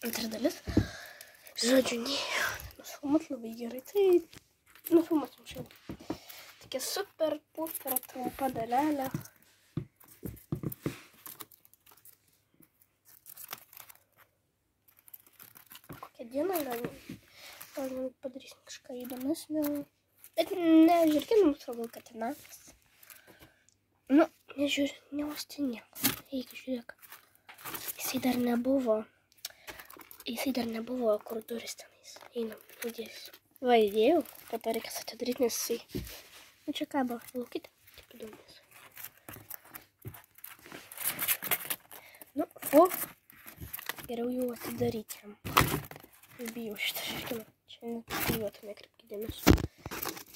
antra dalis. Žodžiu, nufilmuot labai gerai, tai nufilmuosim šiandien. Tokia super trumpa dalelė. Kokią dieną gal padarysim kažką įdomesnio. Bet ne žiūrėkinams, gal kad ir naktis. Nu, neuosti nieko. Eik, žiūrėk. Jisai dar nebuvo, kur duris tenais. Einam, įdėsiu. Va, įdėjau, po to reikės atidaryti, nes jisai... Nu, čia kabo, laukite, taip įdomus. Nu, geriau jau atidaryti jam. Bijau šitą žiūrėkimą. Čia nepikliuota, nekreipkite dėmesio.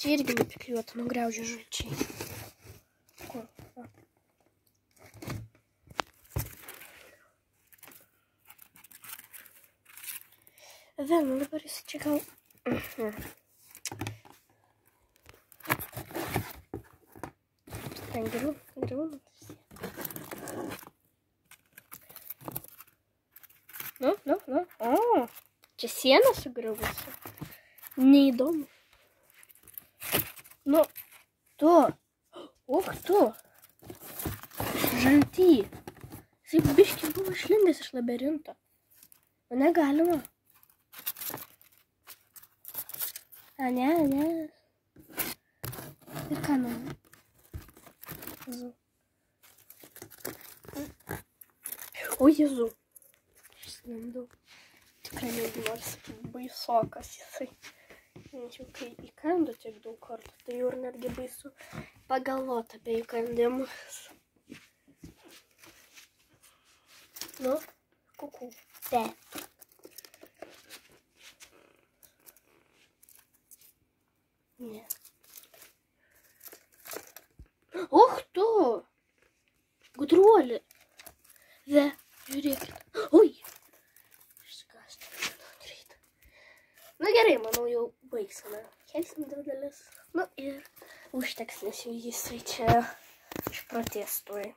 Čia irgi nepikliuota, nugriaužia žalčiai. Kur? Va. Vėl, nu dabar jis čia gal... Ten geriau matasi. Nu. O, čia siena sugriuvusi. Neįdomu. Nu, tu. Tu. Žalty. Jisai biškį buvo išlindęs iš labirinto. O negalima. Ne. Ir ką nori? O Jėzau. Išlindau. Tikrai nors baisokas jisai. Nežinau, kai įkandu tiek daug kartų, tai jau ir netgi baisu pagalvoti apie įkandimus. Nu, kuku. Te. Ne. Tu! Gudruolė. Žiūrėkit. Oi! Išsigąstu. Greit. Na gerai, manau, jau baigsime. Kelsim 2 dalis. Nu ir užteks, nes jau jisai čia išprotės tuoj.